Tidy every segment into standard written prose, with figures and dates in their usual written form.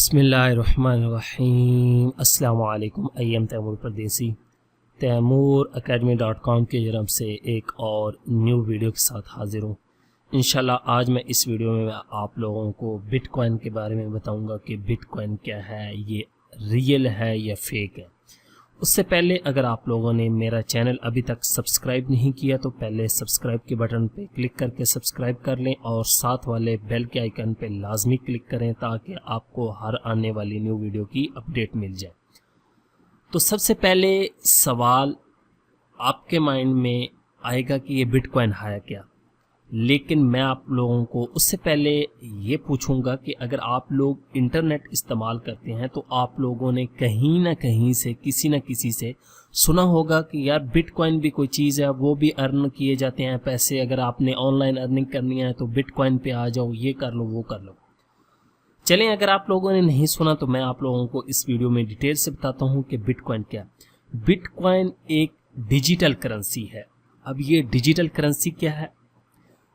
बिस्मिल्लाहिर्रहमानिर्रहीम। अस्सलाम वालेकुम। आई एम तैमूर परदेसी तैमूरacademy.com के तरफ से एक और न्यू वीडियो के साथ हाज़िर हूँ। इंशाल्लाह आज मैं इस वीडियो में आप लोगों को बिटकॉइन के बारे में बताऊंगा कि बिटकॉइन क्या है, ये रियल है या फेक है। उससे पहले अगर आप लोगों ने मेरा चैनल अभी तक सब्सक्राइब नहीं किया तो पहले सब्सक्राइब के बटन पे क्लिक करके सब्सक्राइब कर लें और साथ वाले बेल के आइकन पे लाजमी क्लिक करें ताकि आपको हर आने वाली न्यू वीडियो की अपडेट मिल जाए। तो सबसे पहले सवाल आपके माइंड में आएगा कि ये बिटकॉइन है क्या, लेकिन मैं आप लोगों को उससे पहले ये पूछूंगा कि अगर आप लोग इंटरनेट इस्तेमाल करते हैं तो आप लोगों ने कहीं ना कहीं से किसी न किसी से सुना होगा कि यार बिटकॉइन भी कोई चीज़ है, वो भी अर्न किए जाते हैं पैसे। अगर आपने ऑनलाइन अर्निंग करनी है तो बिटकॉइन पे आ जाओ, ये कर लो वो कर लो। चलें, अगर आप लोगों ने नहीं सुना तो मैं आप लोगों को इस वीडियो में डिटेल से बताता हूँ कि बिटकॉइन क्या है। बिटकॉइन एक डिजिटल करेंसी है। अब ये डिजिटल करेंसी क्या है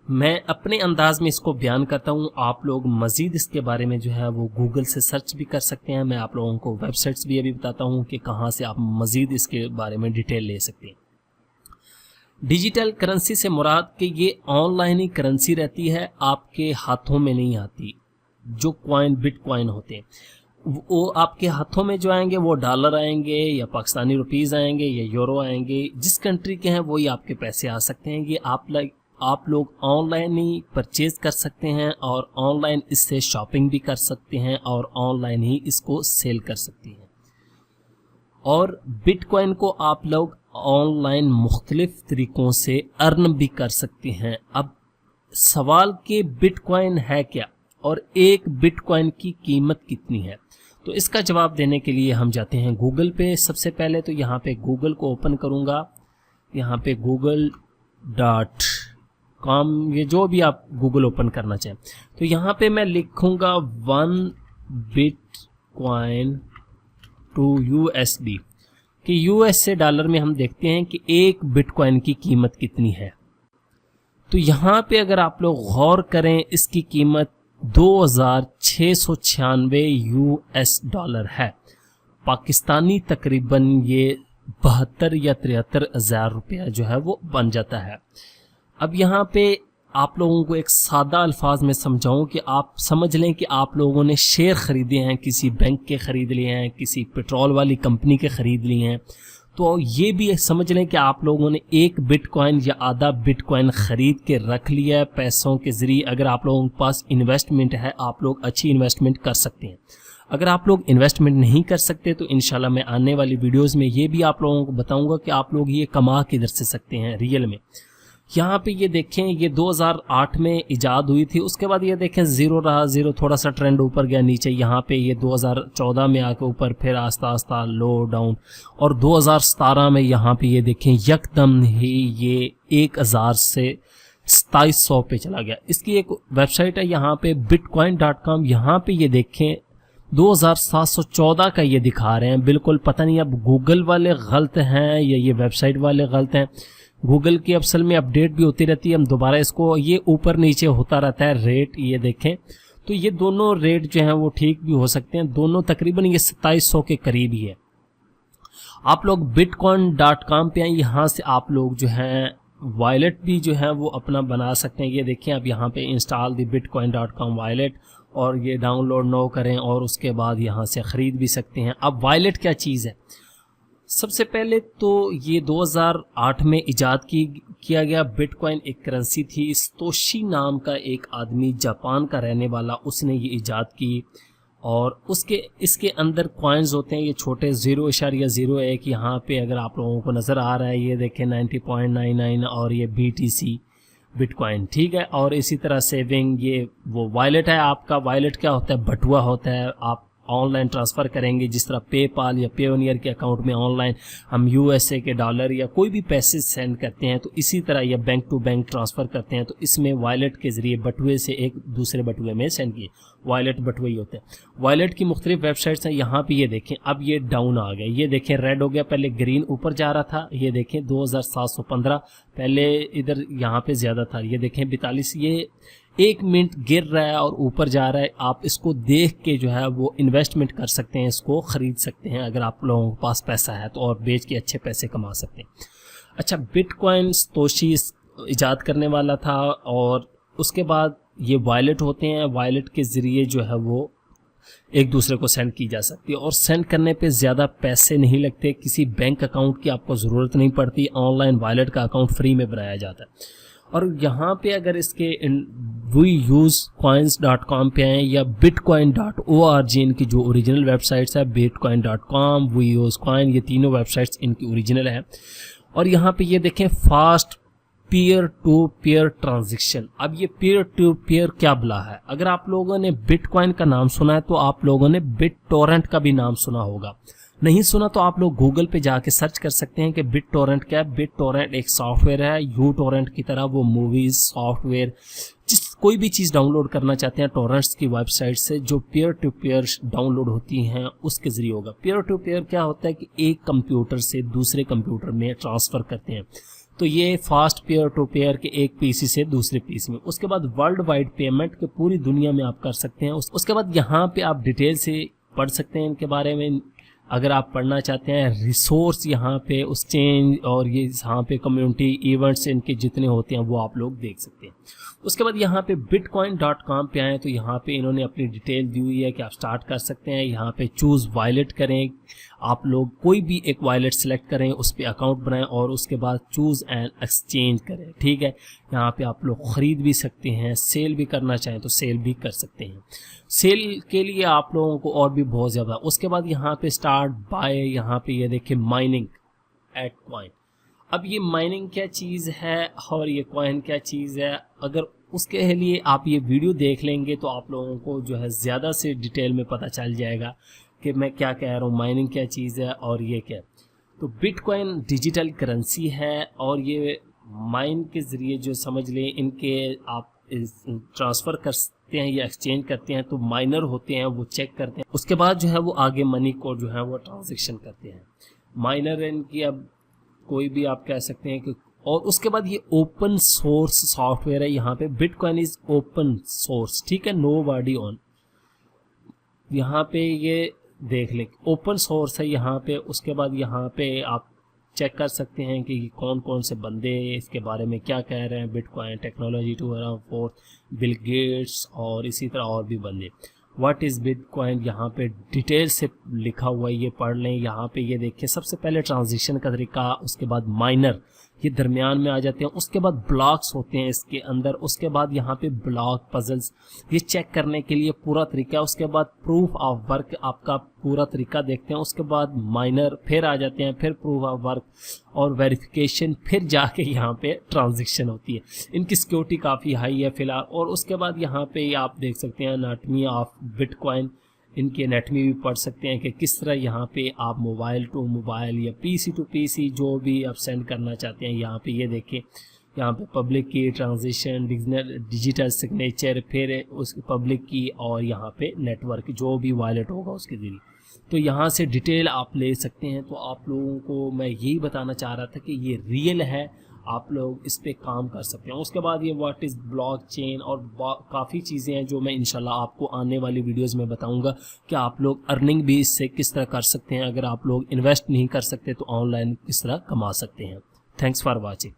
मैं अपने अंदाज में इसको बयान करता हूँ। आप लोग मज़ीद इसके बारे में जो है वो गूगल से सर्च भी कर सकते हैं। मैं आप लोगों को वेबसाइट्स भी अभी बताता हूँ कि कहाँ से आप मज़ीद इसके बारे में डिटेल ले सकते हैं। डिजिटल करेंसी से मुराद कि ये ऑनलाइन ही करेंसी रहती है, आपके हाथों में नहीं आती। जो कॉइन बिटकॉइन होते हैं वो आपके हाथों में जो आएंगे वो डॉलर आएंगे या पाकिस्तानी रुपीज़ आएंगे या यूरो आएंगे। जिस कंट्री के हैं वही आपके पैसे आ सकते हैं। ये आप लोग ऑनलाइन ही परचेज कर सकते हैं और ऑनलाइन इससे शॉपिंग भी कर सकते हैं और ऑनलाइन ही इसको सेल कर सकते हैं। और बिटकॉइन को आप लोग ऑनलाइन मुख्तलिफ तरीक़ों से अर्न भी कर सकते हैं। अब सवाल कि बिटकॉइन है क्या और एक बिटकॉइन की कीमत कितनी है, तो इसका जवाब देने के लिए हम जाते हैं गूगल पे। सबसे पहले तो यहाँ पे गूगल को ओपन करूँगा। यहाँ पे google.com, ये जो भी आप गूगल ओपन करना चाहें, तो यहाँ पे मैं लिखूँगा 1 बिटकॉइन टू USD कि US डॉलर में हम देखते हैं कि एक बिटकॉइन की कीमत कितनी है। तो यहाँ पे अगर आप लोग गौर करें इसकी कीमत 2696 US डॉलर है। पाकिस्तानी तकरीबन ये 72 या 73 हज़ार रुपया जो है वो बन जाता है। अब यहाँ पे आप लोगों को एक सादा अल्फाज में समझाऊं कि आप समझ लें कि आप लोगों ने शेयर ख़रीदे हैं, किसी बैंक के ख़रीद लिए हैं, किसी पेट्रोल वाली कंपनी के ख़रीद लिए हैं। तो ये भी समझ लें कि आप लोगों ने एक बिटकॉइन या आधा बिटकॉइन ख़रीद के रख लिया है पैसों के ज़रिए। अगर आप लोगों के पास इन्वेस्टमेंट है, आप लोग अच्छी इन्वेस्टमेंट कर सकते हैं। अगर आप लोग इन्वेस्टमेंट नहीं कर सकते तो इंशाल्लाह मैं आने वाली वीडियोस में ये भी आप लोगों को बताऊंगा कि आप लोग ये कमा किधर से सकते हैं रियल में। यहाँ पे ये देखें, ये 2008 में इजाद हुई थी। उसके बाद ये देखें ज़ीरो रहा, ज़ीरो थोड़ा सा ट्रेंड ऊपर गया नीचे। यहाँ पे ये 2014 में आके ऊपर, फिर आस्ता आस्ता लो डाउन, और 2017 में यहाँ पे ये देखें यकदम ही ये 1000 से 2700 पे चला गया। इसकी एक वेबसाइट है यहाँ पे bitcoin.com। यहाँ पे ये देखें 2714 का ये दिखा रहे हैं। बिल्कुल पता नहीं अब गूगल वाले गलत हैं या ये वेबसाइट वाले गलत हैं। गूगल की असल में अपडेट भी होती रहती है, हम दोबारा इसको, ये ऊपर नीचे होता रहता है रेट। ये देखें तो ये दोनों रेट जो हैं वो ठीक भी हो सकते हैं, दोनों तकरीबन ये 2700 के करीब ही है। आप लोग bitcoin.com पे आए, यहाँ से आप लोग जो हैं वॉलेट भी जो है वो अपना बना सकते हैं। ये देखें अब यहाँ पे इंस्टॉल दी bitcoin.com वॉलेट, और ये डाउनलोड नो करें और उसके बाद यहाँ से ख़रीद भी सकते हैं। अब वॉलेट क्या चीज़ है, सबसे पहले तो ये 2008 में इजाद किया गया। बिटकॉइन एक करेंसी थी। तोशी नाम का एक आदमी, जापान का रहने वाला, उसने ये इजाद की। और इसके अंदर कॉइन्स होते हैं, ये छोटे 0.01। यहाँ पे अगर आप लोगों को नज़र आ रहा है ये देखें 90.99 और ये BTC बिटकॉइन, ठीक है। और इसी तरह सेविंग, ये वो वॉलेट है आपका। वॉलेट क्या होता है, बटुआ होता है। आप ऑनलाइन ट्रांसफ़र करेंगे, जिस तरह पेपाल या पेयोनियर के अकाउंट में ऑनलाइन हम USA के डॉलर या कोई भी पैसे सेंड करते हैं, तो इसी तरह या बैंक टू बैंक ट्रांसफ़र करते हैं, तो इसमें वॉलेट के ज़रिए बटुए से एक दूसरे बटुए में सेंड किए। वॉलेट बटुए ही होते हैं। वॉलेट की मुख्तलिफ वेबसाइट्स हैं। यहाँ पे ये देखें अब ये डाउन आ गया, ये देखें रेड हो गया, पहले ग्रीन ऊपर जा रहा था। ये देखें 2715, पहले इधर यहाँ पे ज़्यादा था। ये देखें 42, ये 1 मिनट गिर रहा है और ऊपर जा रहा है, आप इसको देख के जो है वो इन्वेस्टमेंट कर सकते हैं, इसको ख़रीद सकते हैं अगर आप लोगों के पास पैसा है तो, और बेच के अच्छे पैसे कमा सकते हैं। अच्छा, बिटकॉइन तोशी इजाद करने वाला था, और उसके बाद ये वॉलेट होते हैं, वॉलेट के ज़रिए जो है वो एक दूसरे को सेंड की जा सकती है, और सेंड करने पे ज़्यादा पैसे नहीं लगते, किसी बैंक अकाउंट की आपको ज़रूरत नहीं पड़ती, ऑनलाइन वॉलेट का अकाउंट फ्री में बनाया जाता है। और यहाँ पे अगर इसके WeUseCoins.com पे आएँ या Bitcoin.org इनकी जो ओरिजिनल वेबसाइट्स है, Bitcoin.com, WeUseCoin, ये तीनों वेबसाइट्स इनकी ओरिजिनल है। और यहाँ पे ये देखें fast peer to peer transaction. अब ये पीयर टू पीयर क्या बुला है? अगर आप लोगों ने बिटकॉइन का नाम सुना है तो आप लोगों ने BitTorrent का भी नाम सुना होगा, नहीं सुना तो आप लोग गूगल पे जाके सर्च कर सकते हैं कि BitTorrent क्या है। BitTorrent एक सॉफ्टवेयर है, uTorrent की तरह, वो मूवीज सॉफ्टवेयर, जिस कोई भी चीज़ डाउनलोड करना चाहते हैं टॉरेंट्स की वेबसाइट से, जो पीयर टू पीयर डाउनलोड होती हैं उसके ज़रिए होगा। पीयर टू पीयर क्या होता है कि एक कंप्यूटर से दूसरे कंप्यूटर में ट्रांसफ़र करते हैं, तो ये फास्ट पीयर टू पीयर के एक पीसी से दूसरे पीसी में। उसके बाद वर्ल्ड वाइड पेमेंट के पूरी दुनिया में आप कर सकते हैं। उसके बाद यहाँ पे आप डिटेल से पढ़ सकते हैं इनके बारे में, अगर आप पढ़ना चाहते हैं। रिसोर्स यहाँ पे उस चेंज और ये यहाँ पे कम्युनिटी इवेंट्स इनके जितने होते हैं वो आप लोग देख सकते हैं। उसके बाद यहाँ पे Bitcoin.com पे आए तो यहाँ पे इन्होंने अपनी डिटेल दी हुई है कि आप स्टार्ट कर सकते हैं। यहाँ पे चूज़ वॉलेट करें, आप लोग कोई भी एक वॉलेट सेलेक्ट करें, उस पर अकाउंट बनाएं और उसके बाद चूज़ एंड एक्सचेंज करें, ठीक है। यहाँ पे आप लोग ख़रीद भी सकते हैं, सेल भी करना चाहें तो सेल भी कर सकते हैं। सेल के लिए आप लोगों को और भी बहुत ज़्यादा। उसके बाद यहाँ पे स्टार्ट बाय, यहाँ पे ये देखिए माइनिंग एट कॉइन। अब ये माइनिंग क्या चीज़ है और ये कॉइन क्या चीज़ है, अगर उसके लिए आप ये वीडियो देख लेंगे तो आप लोगों को जो है ज़्यादा से डिटेल में पता चल जाएगा कि मैं क्या कह रहा हूँ, माइनिंग क्या चीज़ है और ये क्या। तो बिटकॉइन डिजिटल करेंसी है और ये माइन के ज़रिए जो समझ लें इनके आप ट्रांसफ़र करते हैं या एक्सचेंज करते हैं, तो माइनर होते हैं वो चेक करते हैं, उसके बाद जो है वो आगे मनी को जो है वो ट्रांजेक्शन करते हैं। माइनर इनकी अब कोई भी आप कह सकते हैं कि, और उसके बाद ये ओपन सोर्स सॉफ्टवेयर है। यहाँ पे बिटकॉइन इज ओपन सोर्स, ठीक है, नो बॉडी ऑन। यहाँ पे ये देख लें ओपन सोर्स है यहाँ पे। उसके बाद यहाँ पे आप चेक कर सकते हैं कि कौन कौन से बंदे इसके बारे में क्या कह रहे हैं। बिटकॉइन टेक्नोलॉजी 2 बिल गेट्स और इसी तरह और भी बंदे। व्हाट इज़ बिटकॉइन यहाँ पे डिटेल से लिखा हुआ है, ये पढ़ लें। यहाँ पे ये देखिए सबसे पहले ट्रांजिशन का तरीका, उसके बाद माइनर ये दरमियान में आ जाते हैं, उसके बाद ब्लॉक्स होते हैं इसके अंदर, उसके बाद यहाँ पे ब्लॉक पजल्स ये चेक करने के लिए पूरा तरीका, उसके बाद प्रूफ ऑफ वर्क आपका पूरा तरीका देखते हैं, उसके बाद माइनर फिर आ जाते हैं, फिर प्रूफ ऑफ वर्क और वेरिफिकेशन, फिर जाके यहाँ पे ट्रांजेक्शन होती है। इनकी सिक्योरिटी काफ़ी हाई है फ़िलहाल। और उसके बाद यहाँ पे आप देख सकते हैं एनाटमी ऑफ बिटकॉइन, इनकी एनाटमी भी पढ़ सकते हैं कि किस तरह यहाँ पे आप मोबाइल टू मोबाइल या पीसी टू पीसी जो भी आप सेंड करना चाहते हैं। यहाँ पे ये देखिए, यहाँ पे पब्लिक की ट्रांजिशन, डिजिटल सिग्नेचर, फिर उस पब्लिक की, और यहाँ पे नेटवर्क जो भी वॉलेट होगा उसके ज़रिए। तो यहाँ से डिटेल आप ले सकते हैं। तो आप लोगों को मैं यही बताना चाह रहा था कि ये रियल है, आप लोग इस पे काम कर सकते हैं। उसके बाद ये व्हाट इज़ ब्लॉकचेन और काफ़ी चीज़ें हैं जो मैं इंशाल्लाह आपको आने वाली वीडियोस में बताऊंगा कि आप लोग अर्निंग भी इससे किस तरह कर सकते हैं। अगर आप लोग इन्वेस्ट नहीं कर सकते तो ऑनलाइन किस तरह कमा सकते हैं। Thanks for watching.